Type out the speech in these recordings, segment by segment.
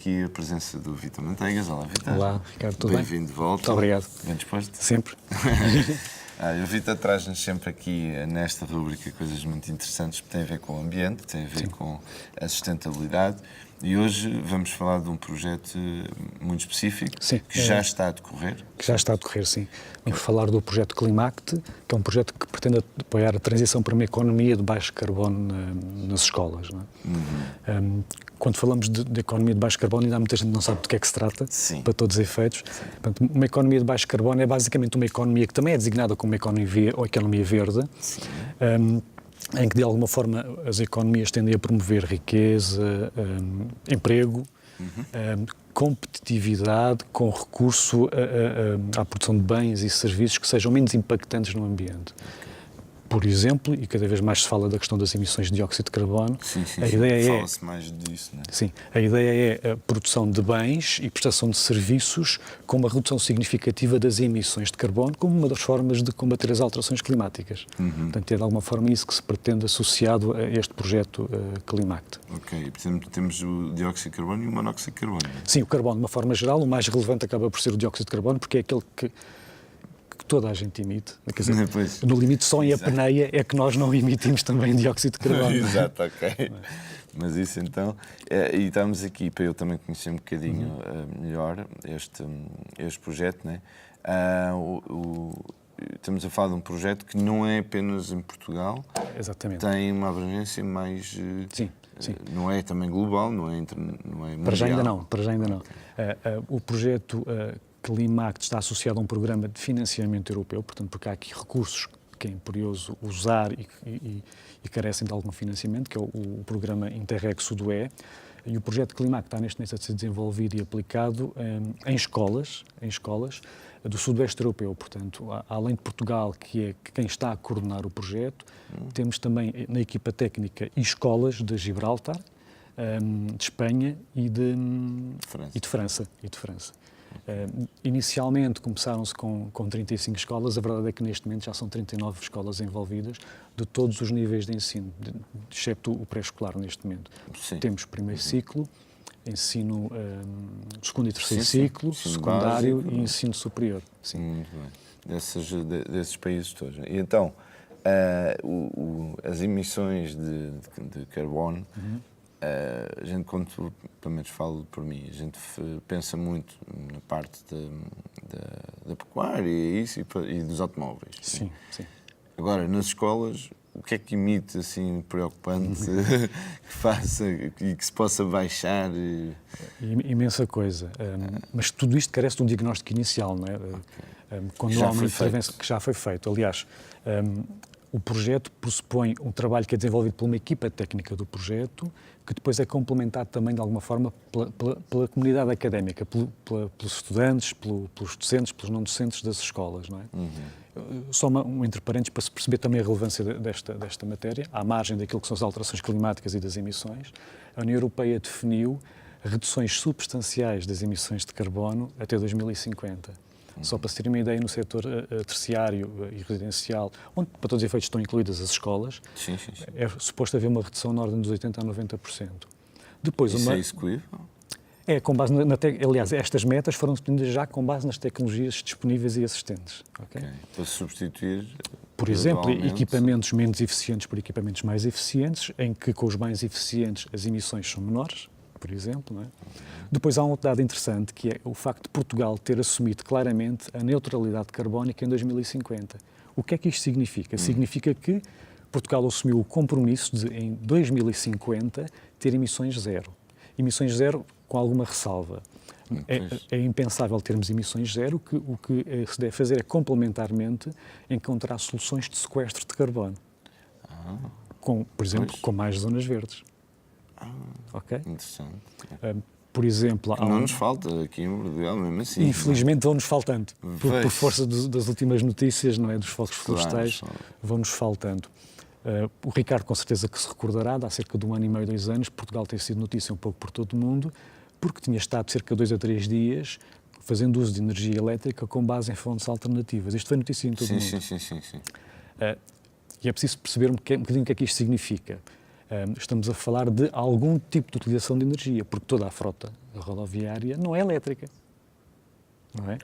aqui a presença do Vítor Manteigas. Olá, Vítor. Olá, Ricardo, tudo bem? Bem-vindo de volta. Muito obrigado. Bem disposto? Sempre. O Vítor traz-nos sempre aqui, nesta rubrica, coisas muito interessantes que têm a ver com o ambiente, que têm a ver com a sustentabilidade. E hoje vamos falar de um projeto muito específico, que já está a decorrer. Que já está a decorrer, sim. Vamos falar do projeto Climact, que é um projeto que pretende apoiar a transição para uma economia de baixo carbono nas escolas. Não é? Quando falamos de economia de baixo carbono, ainda há muita gente que não sabe de que é que se trata, Sim. para todos os efeitos. Portanto, uma economia de baixo carbono é basicamente uma economia que também é designada como uma economia verde, em que, de alguma forma, as economias tendem a promover riqueza, emprego, competitividade, com recurso à produção de bens e serviços que sejam menos impactantes no ambiente. Por exemplo, e cada vez mais se fala da questão das emissões de dióxido de carbono, a ideia fala-se mais disso, não é? Sim, a ideia é a produção de bens e prestação de serviços com uma redução significativa das emissões de carbono como uma das formas de combater as alterações climáticas. Portanto, é de alguma forma isso que se pretende associado a este projeto Climact. Ok, portanto temos o dióxido de carbono e o monóxido de carbono. Sim, o carbono, de uma forma geral, o mais relevante acaba por ser o dióxido de carbono, porque é aquele que toda a gente emite. Quer dizer, no limite, só em apneia é que nós não emitimos também dióxido de carbono. Exato, ok. Mas isso então, e estamos aqui para eu também conhecer um bocadinho melhor este projeto, né? Estamos a falar de um projeto que não é apenas em Portugal. Exatamente. Tem uma abrangência mais... Sim. Não é também global, não é mundial. Para já ainda não. O projeto Climact está associado a um programa de financiamento europeu, portanto, porque há aqui recursos que é imperioso usar e carecem de algum financiamento, que é o programa Interreg Sudoe, e o projeto Climact está neste momento a ser desenvolvido e aplicado em escolas do Sudoeste Europeu. Portanto, além de Portugal, que é quem está a coordenar o projeto, temos também na equipa técnica escolas de Gibraltar, de Espanha e de França. Inicialmente começaram-se com 35 escolas, a verdade é que neste momento já são 39 escolas envolvidas de todos os níveis de ensino, excepto o pré-escolar neste momento. Sim. Temos primeiro ciclo, ensino segundo e terceiro ciclo, secundário básico, e ensino superior. Sim. Muito bem. Desses países todos. E então, as emissões de carbono, a gente, quando pelo menos falo por mim, a gente pensa muito na parte da pecuária e dos automóveis. Sim. Agora, nas escolas, o que é que emite assim preocupante que faça e que se possa baixar? Imensa coisa. Mas tudo isto carece de um diagnóstico inicial, não é? Okay. Quando há uma intervenção que já foi feito. Aliás, o projeto pressupõe um trabalho que é desenvolvido por uma equipa técnica do projeto, que depois é complementado também, de alguma forma, pela comunidade académica, pelos estudantes, pelos docentes, pelos não docentes das escolas, não é? Só entre parênteses, para se perceber também a relevância desta matéria, à margem daquilo que são as alterações climáticas e das emissões, a União Europeia definiu reduções substanciais das emissões de carbono até 2050. Só para se ter uma ideia, no setor terciário e residencial, onde, para todos os efeitos, estão incluídas as escolas, é suposto haver uma redução na ordem dos 80% a 90%. Depois, isso é execuível? É, com base aliás, estas metas foram definidas já com base nas tecnologias disponíveis e existentes. Okay? Para substituir, por exemplo, equipamentos menos eficientes por equipamentos mais eficientes, em que com os mais eficientes as emissões são menores, por exemplo, não é? Depois há um outro dado interessante, que é o facto de Portugal ter assumido claramente a neutralidade carbónica em 2050. O que é que isto significa? Significa que Portugal assumiu o compromisso de, em 2050, ter emissões zero. Emissões zero com alguma ressalva. É impensável termos emissões zero, o que se deve fazer é, complementarmente, encontrar soluções de sequestro de carbono. Por exemplo, com mais zonas verdes. Ok? Interessante. Por exemplo... Não nos falta aqui em Portugal, mesmo assim. Infelizmente vão-nos faltando. Por força das últimas notícias, não é, dos focos florestais, vão-nos faltando. O Ricardo, com certeza que se recordará, há cerca de 1 ano e meio, 2 anos, Portugal tem sido notícia um pouco por todo o mundo, porque tinha estado cerca de 2 a 3 dias fazendo uso de energia elétrica com base em fontes alternativas. Isto foi notícia em todo o mundo. Sim. E é preciso perceber um bocadinho o que é que isto significa. estamos a falar de algum tipo de utilização de energia, porque toda a frota rodoviária não é elétrica. Não é?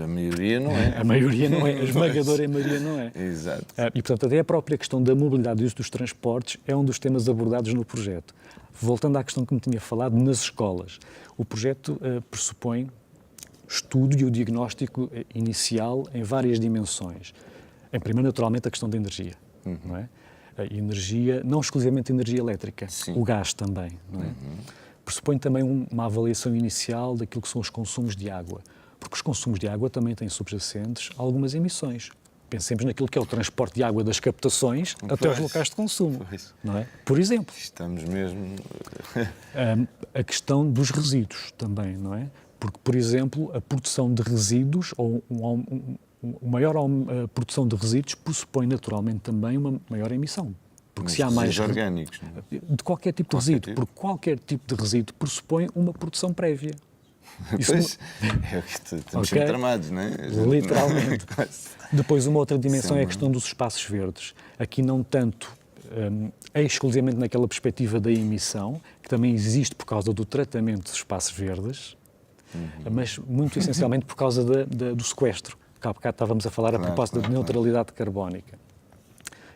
A maioria não é. A maioria não é, a esmagadora maioria não é. Exato. E, portanto, até a própria questão da mobilidade e uso dos transportes é um dos temas abordados no projeto. Voltando à questão que me tinha falado, nas escolas, o projeto pressupõe estudo e o diagnóstico inicial em várias dimensões. Em primeiro, naturalmente, a questão da energia. Não é? A energia, não exclusivamente a energia elétrica, Sim. o gás também. Não é? Pressupõe também uma avaliação inicial daquilo que são os consumos de água, porque os consumos de água também têm subjacentes algumas emissões. Pensemos naquilo que é o transporte de água das captações até aos locais de consumo. Não é? Por exemplo, Estamos mesmo... a questão dos resíduos também, não é? Porque, por exemplo, a produção de resíduos ou maior produção de resíduos pressupõe naturalmente também uma maior emissão. Porque se há mais orgânicos, não é? de qualquer tipo de resíduo, porque qualquer tipo de resíduo pressupõe uma produção prévia. Pois, é o que estamos sempre tramados, não é? Literalmente. Depois, uma outra dimensão é a questão dos espaços verdes. Aqui não tanto exclusivamente naquela perspectiva da emissão, que também existe por causa do tratamento dos espaços verdes, mas muito essencialmente por causa do sequestro. Há bocado estávamos a falar a propósito da neutralidade carbónica.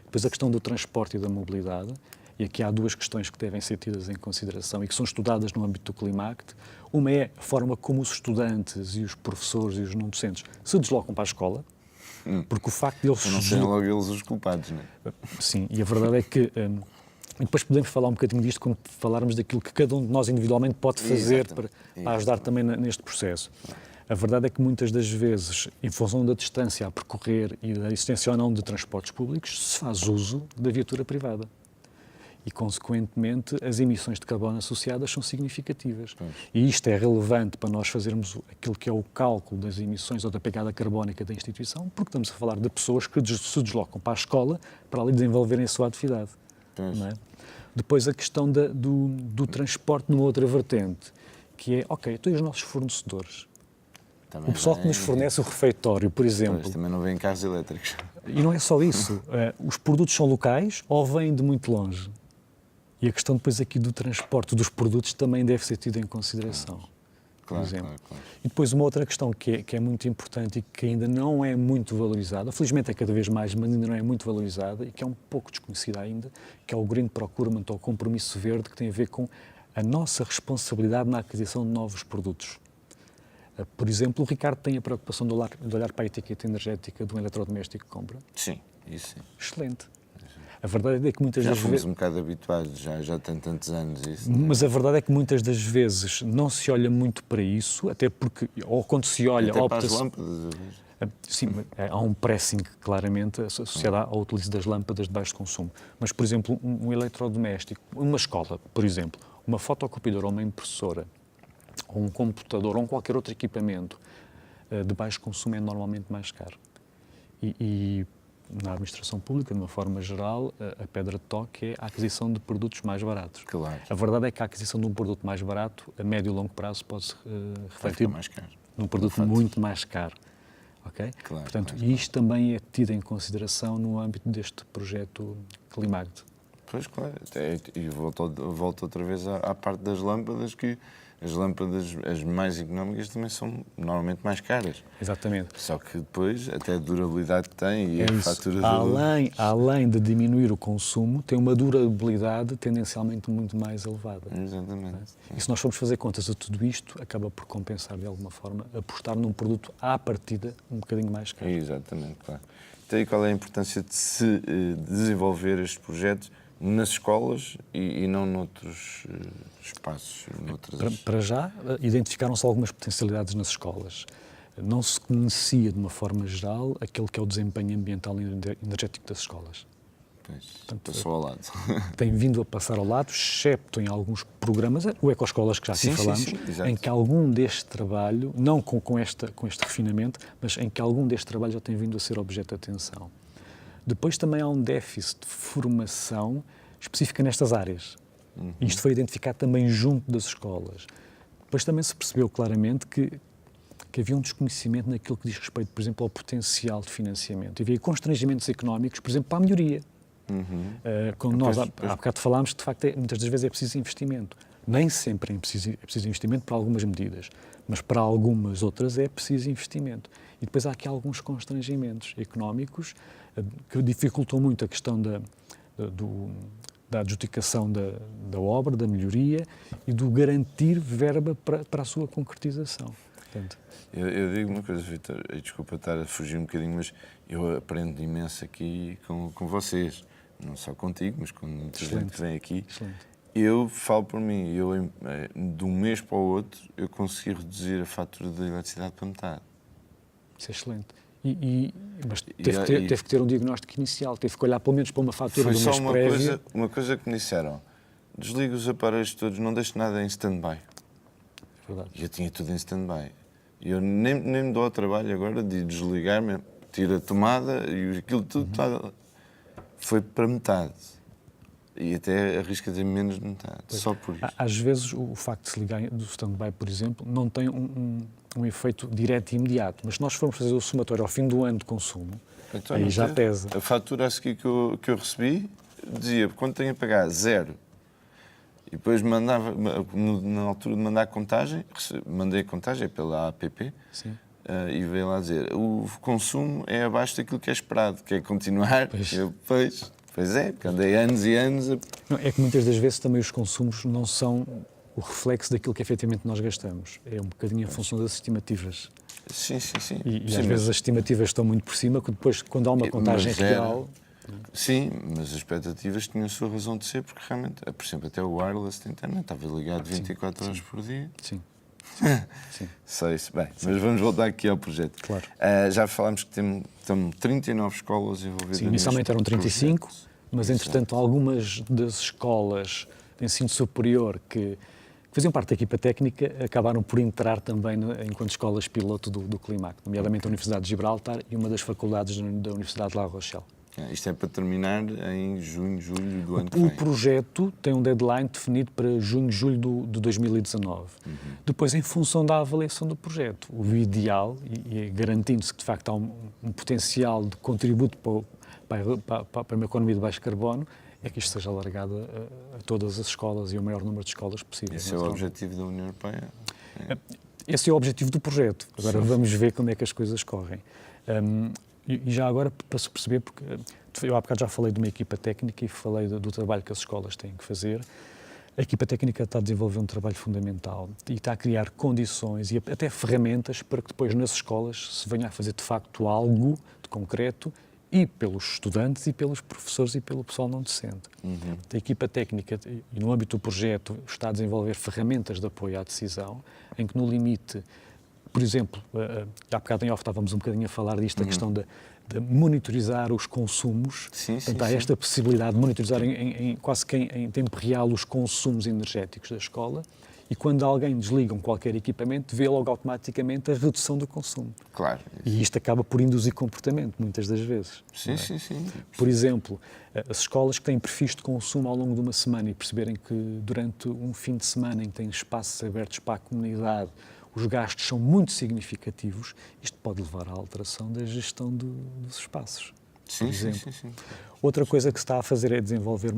Depois a questão do transporte e da mobilidade, e aqui há duas questões que devem ser tidas em consideração e que são estudadas no âmbito do Climact. Uma é a forma como os estudantes e os professores e os não docentes se deslocam para a escola, porque o facto de eles... Não serem logo eles os culpados, não é? Sim, e a verdade é que... E depois podemos falar um bocadinho disto quando falarmos daquilo que cada um de nós individualmente pode fazer para ajudar também neste processo. A verdade é que muitas das vezes, em função da distância a percorrer e da existência ou não de transportes públicos, se faz uso da viatura privada. E, consequentemente, as emissões de carbono associadas são significativas. E isto é relevante para nós fazermos aquilo que é o cálculo das emissões ou da pegada carbónica da instituição, porque estamos a falar de pessoas que se deslocam para a escola para ali desenvolverem a sua atividade. Não é? Depois a questão do transporte numa outra vertente, que é, ok, então e os nossos fornecedores? Também o pessoal que nos fornece o refeitório, por exemplo... Pois, também não vêm carros elétricos. E não é só isso. Os produtos são locais ou vêm de muito longe? E a questão depois aqui do transporte dos produtos também deve ser tida em consideração. Claro, por exemplo. Claro. E depois uma outra questão que é muito importante e que ainda não é muito valorizada, felizmente é cada vez mais, mas ainda não é muito valorizada e que é um pouco desconhecida ainda, que é o Green Procurement ou compromisso verde, que tem a ver com a nossa responsabilidade na aquisição de novos produtos. Por exemplo, o Ricardo tem a preocupação de olhar para a etiqueta energética de um eletrodoméstico que compra? Sim, isso sim. Excelente. A verdade é que muitas das vezes... Já fomos um bocado habituados, já tem tantos anos isso. Mas a verdade é que muitas das vezes não se olha muito para isso, até porque, ou quando se olha... Até para as lâmpadas. Sim, há um pressing claramente associado ao utilizo das lâmpadas de baixo consumo. Mas, por exemplo, um eletrodoméstico, uma escola, por exemplo, uma fotocopiadora ou uma impressora, ou um computador, ou qualquer outro equipamento de baixo consumo é normalmente mais caro. E na administração pública, de uma forma geral, a pedra de toque é a aquisição de produtos mais baratos. Claro. A verdade é que a aquisição de um produto mais barato, a médio e longo prazo, pode-se refletir num produto muito mais caro. Okay? Claro, portanto, isto também é tido em consideração no âmbito deste projeto Climact. Pois, claro. E volto outra vez à parte das lâmpadas, que as lâmpadas, as mais económicas, também são normalmente mais caras. Exatamente. Só que depois, até a durabilidade que tem e a fatura... Além de diminuir o consumo, tem uma durabilidade tendencialmente muito mais elevada. Exatamente. E se nós formos fazer contas a tudo isto, acaba por compensar de alguma forma apostar num produto à partida um bocadinho mais caro. Exatamente, claro. Então, e qual é a importância de se desenvolver estes projetos nas escolas e não noutros espaços? Para já, identificaram-se algumas potencialidades nas escolas. Não se conhecia, de uma forma geral, aquele que é o desempenho ambiental e energético das escolas. Portanto, passou ao lado. Tem vindo a passar ao lado, excepto em alguns programas, o Ecoescolas, que já aqui falamos, em que algum deste trabalho, não com este refinamento, mas em que algum deste trabalho já tem vindo a ser objeto de atenção. Depois também há um déficit de formação específica nestas áreas. Isto foi identificado também junto das escolas. Depois também se percebeu claramente que havia um desconhecimento naquilo que diz respeito, por exemplo, ao potencial de financiamento. E havia constrangimentos económicos, por exemplo, para a melhoria. Quando nós, há bocado falámos, de facto, muitas das vezes é preciso investimento. Nem sempre é preciso investimento para algumas medidas, mas para algumas outras é preciso investimento. E depois há aqui alguns constrangimentos económicos que dificultam muito a questão da adjudicação da obra, da melhoria e do garantir verba para a sua concretização. Portanto, eu digo uma coisa, Vítor, e desculpa estar a fugir um bocadinho, mas eu aprendo imenso aqui com vocês, não só contigo, mas com muita gente que vem aqui. Excelente. Eu falo por mim, de um mês para o outro, eu consegui reduzir a fatura da eletricidade para metade. Isso é excelente. Mas teve que ter um diagnóstico inicial, teve que olhar pelo menos para uma fatura do mês prévio. Foi só uma coisa que me disseram, desliga os aparelhos todos, não deixe nada em stand-by. É verdade. E eu tinha tudo em stand-by. Eu nem me dou ao trabalho agora de desligar-me, tiro a tomada e aquilo tudo foi para metade. E até arrisco a dizer menos de metade, só por isso. Às vezes o facto de se ligar do stand-by, por exemplo, não tem um efeito direto e imediato, mas se nós formos fazer o somatório ao fim do ano de consumo, então, aí já pesa. A fatura a seguir que eu recebi dizia, quando tenho a pagar 0, e depois mandava, na altura de mandar a contagem, mandei a contagem pela APP, e veio lá dizer, o consumo é abaixo daquilo que é esperado, que é continuar. Pois é, porque andei anos e anos. Não, é que muitas das vezes também os consumos não são o reflexo daquilo que efetivamente nós gastamos. É um bocadinho em função das estimativas. Sim. E às vezes as estimativas estão muito por cima, que depois, quando há uma contagem real... Sim, mas as expectativas tinham a sua razão de ser, porque realmente, por exemplo, até o wireless da internet estava ligado 24 horas por dia. Sim. Sei isso. Bem, mas vamos voltar aqui ao projeto. Claro. Já falámos que temos 39 escolas envolvidas. Sim, inicialmente eram 35, mas entretanto algumas das escolas de ensino superior que faziam parte da equipa técnica acabaram por entrar também enquanto escolas piloto do Climac, nomeadamente a Universidade de Gibraltar e uma das faculdades da Universidade de La Rochelle. Isto é para terminar em junho, julho do ano que vem. O projeto tem um deadline definido para junho, julho de 2019. Depois, em função da avaliação do projeto, o ideal, e garantindo-se que de facto há um potencial de contributo para uma economia de baixo carbono, é que isto seja alargado a todas as escolas e ao maior número de escolas possível. Esse é o objetivo da União Europeia? Esse é o objetivo do projeto. Agora vamos ver como é que as coisas correm. E já agora, para se perceber, porque eu há bocado já falei de uma equipa técnica e falei do trabalho que as escolas têm que fazer. A equipa técnica está a desenvolver um trabalho fundamental e está a criar condições e até ferramentas para que depois nas escolas se venha a fazer de facto algo de concreto e pelos estudantes e pelos professores e pelo pessoal não docente. A equipa técnica, e no âmbito do projeto, está a desenvolver ferramentas de apoio à decisão, em que no limite, por exemplo, há bocado em off estávamos um bocadinho a falar disto, a questão de monitorizar os consumos. Portanto, há esta possibilidade de monitorizar quase que em tempo real os consumos energéticos da escola e quando alguém desliga qualquer equipamento, vê logo automaticamente a redução do consumo. Claro. E isto acaba por induzir comportamento, muitas das vezes. Sim. Por exemplo, as escolas que têm perfis de consumo ao longo de uma semana e perceberem que durante um fim de semana em que têm espaços abertos para a comunidade, os gastos são muito significativos, isto pode levar à alteração da gestão dos espaços. Sim. Outra coisa que se está a fazer é desenvolver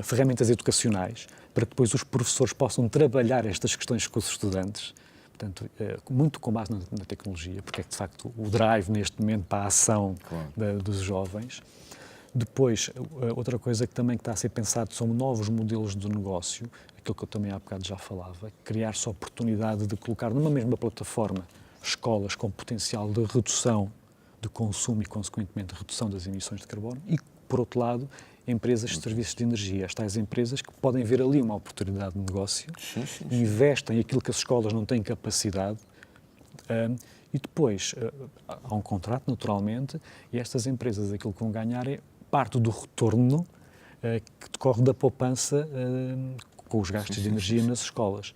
ferramentas educacionais para que depois os professores possam trabalhar estas questões com os estudantes, portanto, muito com base na tecnologia, porque é que, de facto, o drive neste momento para a ação dos jovens. Depois, outra coisa que também está a ser pensado são novos modelos de negócio, aquilo que eu também há bocado já falava, criar-se a oportunidade de colocar numa mesma plataforma escolas com potencial de redução de consumo e, consequentemente, redução das emissões de carbono e, por outro lado, empresas de serviços de energia, as tais empresas que podem ver ali uma oportunidade de negócio, investem aquilo que as escolas não têm capacidade e depois há um contrato, naturalmente, e estas empresas aquilo que vão ganhar é parte do retorno que decorre da poupança com os gastos de energia nas escolas.